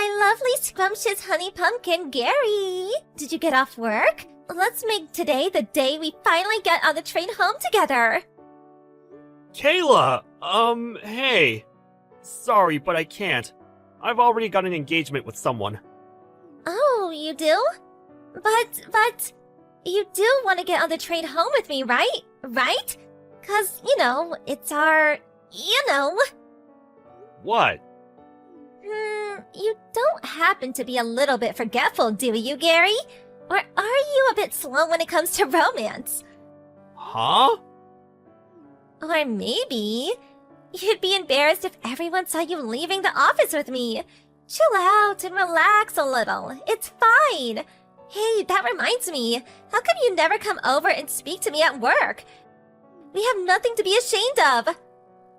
my lovely scrumptious honey pumpkin, Gary. Did you get off work? Let's make today the day we finally get on the train home together. Kayla, hey. Sorry, but I can't. I've already got an engagement with someone. Oh, you do? But, you do want to get on the train home with me, right? Right? 'Cause, it's our, What? You don't happen to be a little bit forgetful, do you, Gary? Or are you a bit slow when it comes to romance? Huh? Or maybe you'd be embarrassed if everyone saw you leaving the office with me. Chill out and relax a little. It's fine. Hey, that reminds me. How come you never come over and speak to me at work? We have nothing to be ashamed of.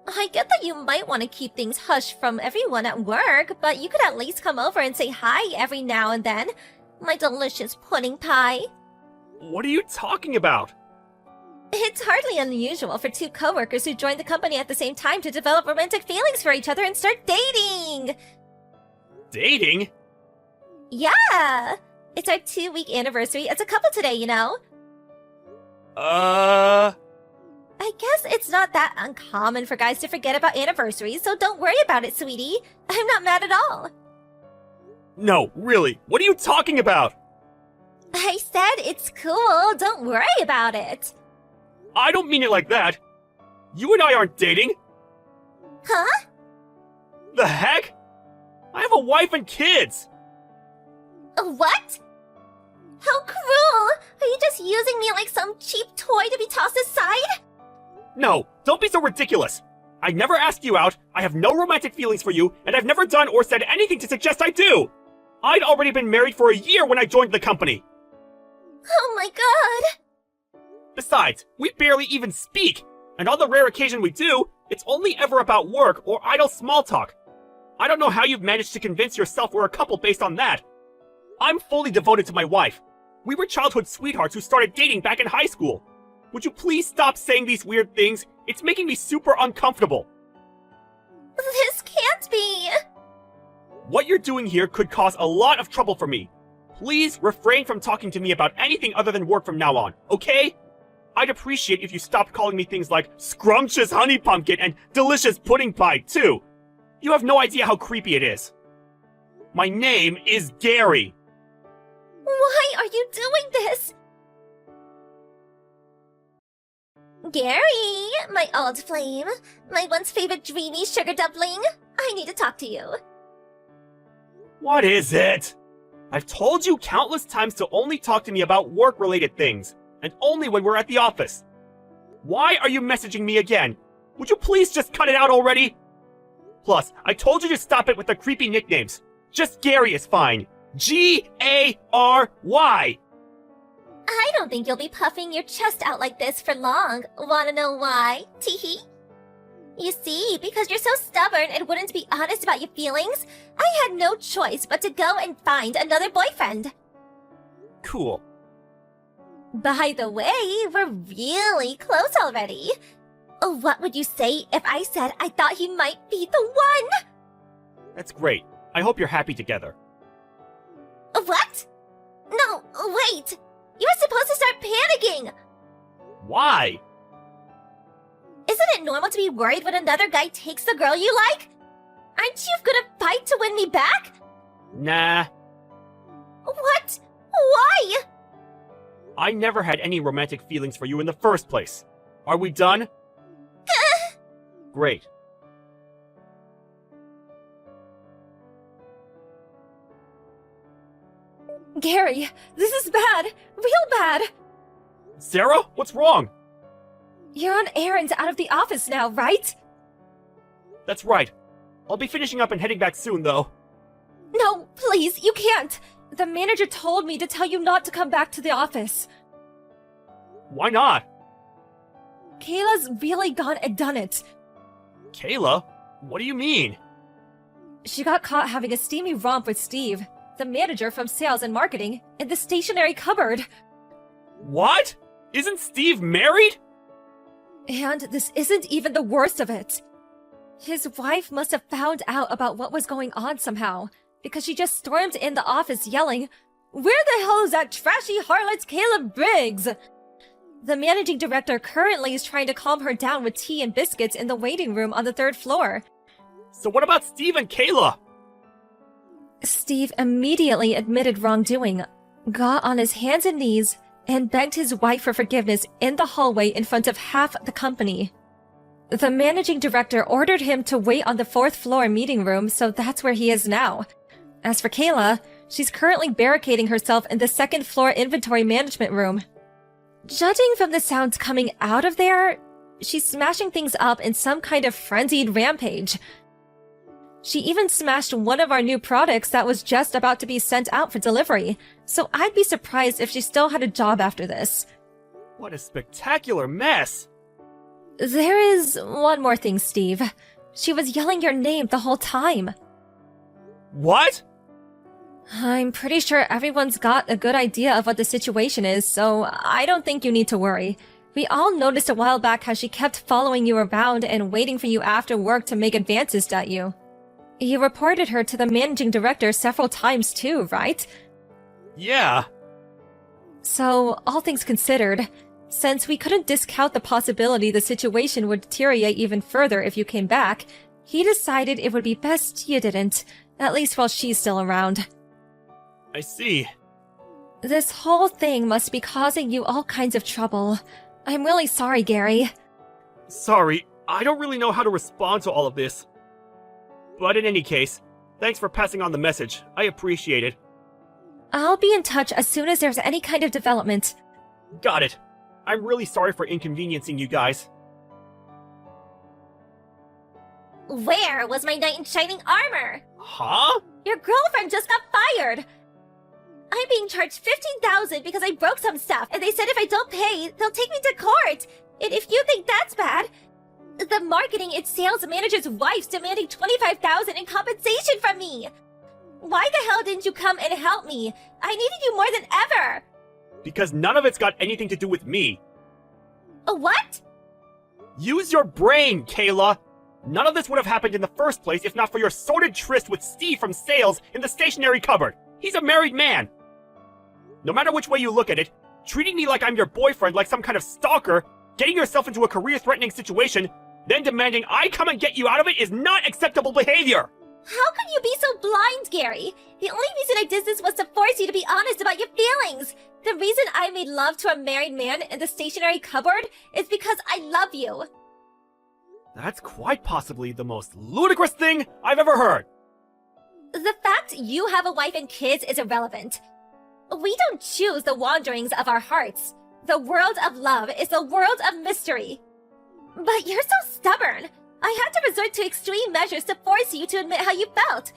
I get that you might want to keep things hush from everyone at work, but you could at least come over and say hi every now and then. My delicious pudding pie. What are you talking about? It's hardly unusual for two coworkers who join the company at the same time to develop romantic feelings for each other and start dating. Dating? Yeah! It's our 2-week anniversary as a couple today, I guess it's not that uncommon for guys to forget about anniversaries, so don't worry about it, sweetie. I'm not mad at all. No, really, what are you talking about? I said it's cool, don't worry about it. I don't mean it like that. You and I aren't dating. Huh? The heck? I have a wife and kids. What? How cruel! Are you just using me like some cheap toy to be tossed aside? No, don't be so ridiculous. I never asked you out, I have no romantic feelings for you, and I've never done or said anything to suggest I do. I'd already been married for a year when I joined the company. Oh my god! Besides, we barely even speak, and on the rare occasion we do, it's only ever about work or idle small talk. I don't know how you've managed to convince yourself we're a couple based on that. I'm fully devoted to my wife. We were childhood sweethearts who started dating back in high school. Would you please stop saying these weird things? It's making me super uncomfortable. This can't be! What you're doing here could cause a lot of trouble for me. Please refrain from talking to me about anything other than work from now on, okay? I'd appreciate if you stopped calling me things like scrumptious honey pumpkin and delicious pudding pie, too. You have no idea how creepy it is. My name is Gary. Why are you doing this? Gary, my old flame, my once favorite dreamy sugar dumpling, I need to talk to you. What is it? I've told you countless times to only talk to me about work-related things, and only when we're at the office. Why are you messaging me again? Would you please just cut it out already? Plus, I told you to stop it with the creepy nicknames. Just Gary is fine. Gary. I don't think you'll be puffing your chest out like this for long. Wanna know why? Teehee. You see, because you're so stubborn and wouldn't be honest about your feelings, I had no choice but to go and find another boyfriend. Cool. By the way, we're really close already. What would you say if I said I thought he might be the one? That's great. I hope you're happy together. What? No, wait! You were supposed to start panicking! Why? Isn't it normal to be worried when another guy takes the girl you like? Aren't you gonna fight to win me back? Nah. What? Why? I never had any romantic feelings for you in the first place. Are we done? Great. Gary, this is bad. Real bad. Sarah, what's wrong? You're on errands out of the office now, right? That's right. I'll be finishing up and heading back soon, though. No, please, you can't. The manager told me to tell you not to come back to the office. Why not? Kayla's really gone and done it. Kayla? What do you mean? She got caught having a steamy romp with Steve, the manager from sales and marketing, in the stationery cupboard. What? Isn't Steve married? And this isn't even the worst of it. His wife must have found out about what was going on somehow, because she just stormed in the office yelling, "Where the hell is that trashy harlot Caleb Briggs?" The managing director currently is trying to calm her down with tea and biscuits in the waiting room on the 3rd floor. So what about Steve and Kayla? Steve immediately admitted wrongdoing, got on his hands and knees, and begged his wife for forgiveness in the hallway in front of half the company. The managing director ordered him to wait on the 4th floor meeting room, so that's where he is now. As for Kayla, she's currently barricading herself in the 2nd floor inventory management room. Judging from the sounds coming out of there, she's smashing things up in some kind of frenzied rampage. She even smashed one of our new products that was just about to be sent out for delivery, so I'd be surprised if she still had a job after this. What a spectacular mess! There is one more thing, Steve. She was yelling your name the whole time. What? I'm pretty sure everyone's got a good idea of what the situation is, so I don't think you need to worry. We all noticed a while back how she kept following you around and waiting for you after work to make advances at you. You reported her to the managing director several times too, right? Yeah. So, all things considered, since we couldn't discount the possibility the situation would deteriorate even further if you came back, he decided it would be best you didn't, at least while she's still around. I see. This whole thing must be causing you all kinds of trouble. I'm really sorry, Gary. Sorry, I don't really know how to respond to all of this. But in any case, thanks for passing on the message. I appreciate it. I'll be in touch as soon as there's any kind of development. Got it. I'm really sorry for inconveniencing you guys. Where was my knight in shining armor? Huh? Your girlfriend just got fired! I'm being charged $15,000 because I broke some stuff, and they said if I don't pay, they'll take me to court! And if you think that's bad, the marketing and sales manager's wife's demanding $25,000 in compensation from me! Why the hell didn't you come and help me? I needed you more than ever! Because none of it's got anything to do with me. What? Use your brain, Kayla! None of this would have happened in the first place if not for your sordid tryst with Steve from sales in the stationery cupboard. He's a married man. No matter which way you look at it, treating me like I'm your boyfriend like some kind of stalker, getting yourself into a career-threatening situation, then demanding I come and get you out of it is not acceptable behavior! How could you be so blind, Gary? The only reason I did this was to force you to be honest about your feelings. The reason I made love to a married man in the stationery cupboard is because I love you. That's quite possibly the most ludicrous thing I've ever heard. The fact you have a wife and kids is irrelevant. We don't choose the wanderings of our hearts. The world of love is the world of mystery. But you're so stubborn. I had to resort to extreme measures to force you to admit how you felt.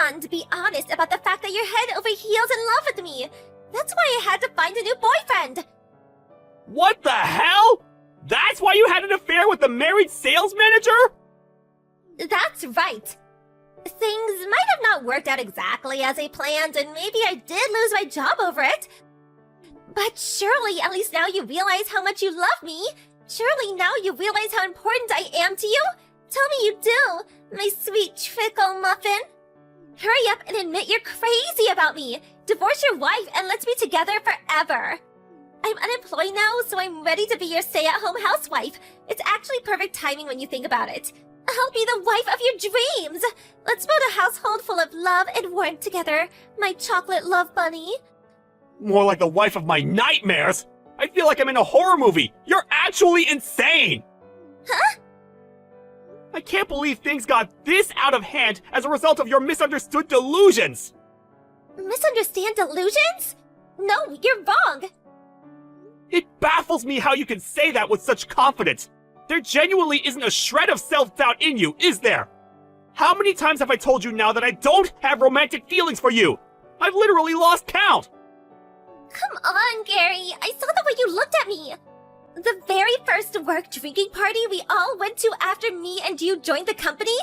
And be honest about the fact that you're head over heels in love with me. That's why I had to find a new boyfriend. What the hell? That's why you had an affair with the married sales manager? That's right. Things might have not worked out exactly as I planned, and maybe I did lose my job over it. But surely at least now you realize how much you love me. Surely now you realize how important I am to you. Tell me you do, my sweet trickle muffin. Hurry up and admit you're crazy about me. Divorce your wife and let's be together forever. I'm unemployed now, so I'm ready to be your stay-at-home housewife. It's actually perfect timing when you think about it. I'll be the wife of your dreams. Let's build a household full of love and warmth together, my chocolate love bunny. More like the wife of my nightmares. I feel like I'm in a horror movie. You're actually insane. Huh? I can't believe things got this out of hand as a result of your misunderstood delusions. Misunderstand delusions? No, you're wrong. It baffles me how you can say that with such confidence. There genuinely isn't a shred of self-doubt in you, is there? How many times have I told you now that I don't have romantic feelings for you? I've literally lost count. Come on, Gary. I saw the way you looked at me. The very first work drinking party we all went to after me and you joined the company,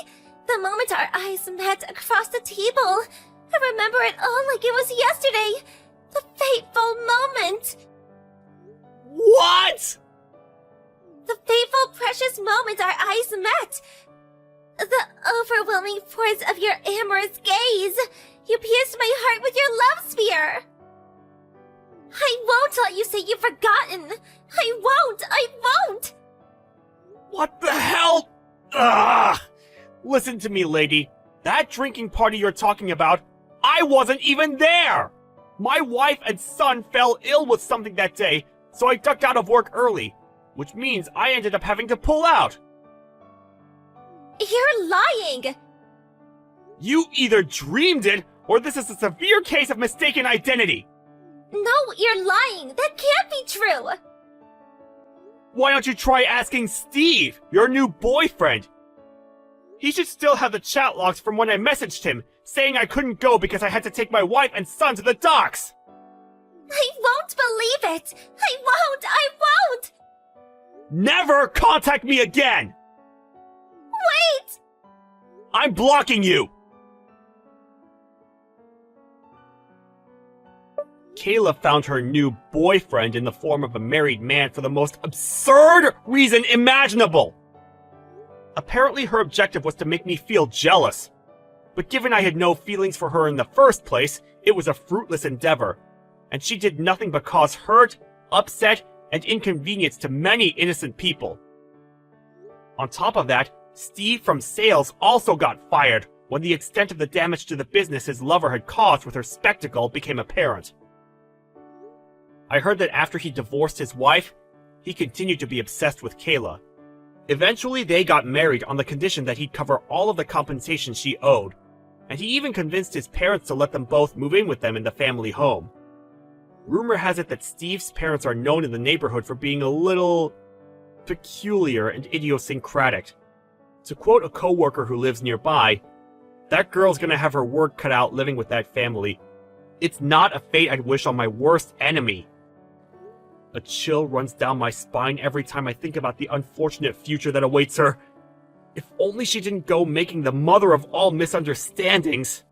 the moment our eyes met across the table. I remember it all like it was yesterday. The fateful moment. What? The fateful, precious moment our eyes met. The overwhelming force of your amorous gaze. You pierced my heart with your love spear! I won't let you say you've forgotten! I won't! What the hell? Ugh! Listen to me, lady. That drinking party you're talking about, I wasn't even there! My wife and son fell ill with something that day, so I ducked out of work early, which means I ended up having to pull out. You're lying! You either dreamed it, or this is a severe case of mistaken identity. No, you're lying! That can't be true! Why don't you try asking Steve, your new boyfriend? He should still have the chat logs from when I messaged him, saying I couldn't go because I had to take my wife and son to the docks. I won't believe it! I won't! Never contact me again! Wait! I'm blocking you! Kayla found her new boyfriend in the form of a married man for the most absurd reason imaginable. Apparently her objective was to make me feel jealous. But given I had no feelings for her in the first place, it was a fruitless endeavor, and she did nothing but cause hurt, upset, and inconvenience to many innocent people. On top of that, Steve from sales also got fired when the extent of the damage to the business his lover had caused with her spectacle became apparent. I heard that after he divorced his wife, he continued to be obsessed with Kayla. Eventually, they got married on the condition that he'd cover all of the compensation she owed, and he even convinced his parents to let them both move in with them in the family home. Rumor has it that Steve's parents are known in the neighborhood for being a little peculiar and idiosyncratic. To quote a coworker who lives nearby, "That girl's gonna have her work cut out living with that family. It's not a fate I'd wish on my worst enemy." A chill runs down my spine every time I think about the unfortunate future that awaits her. If only she didn't go making the mother of all misunderstandings.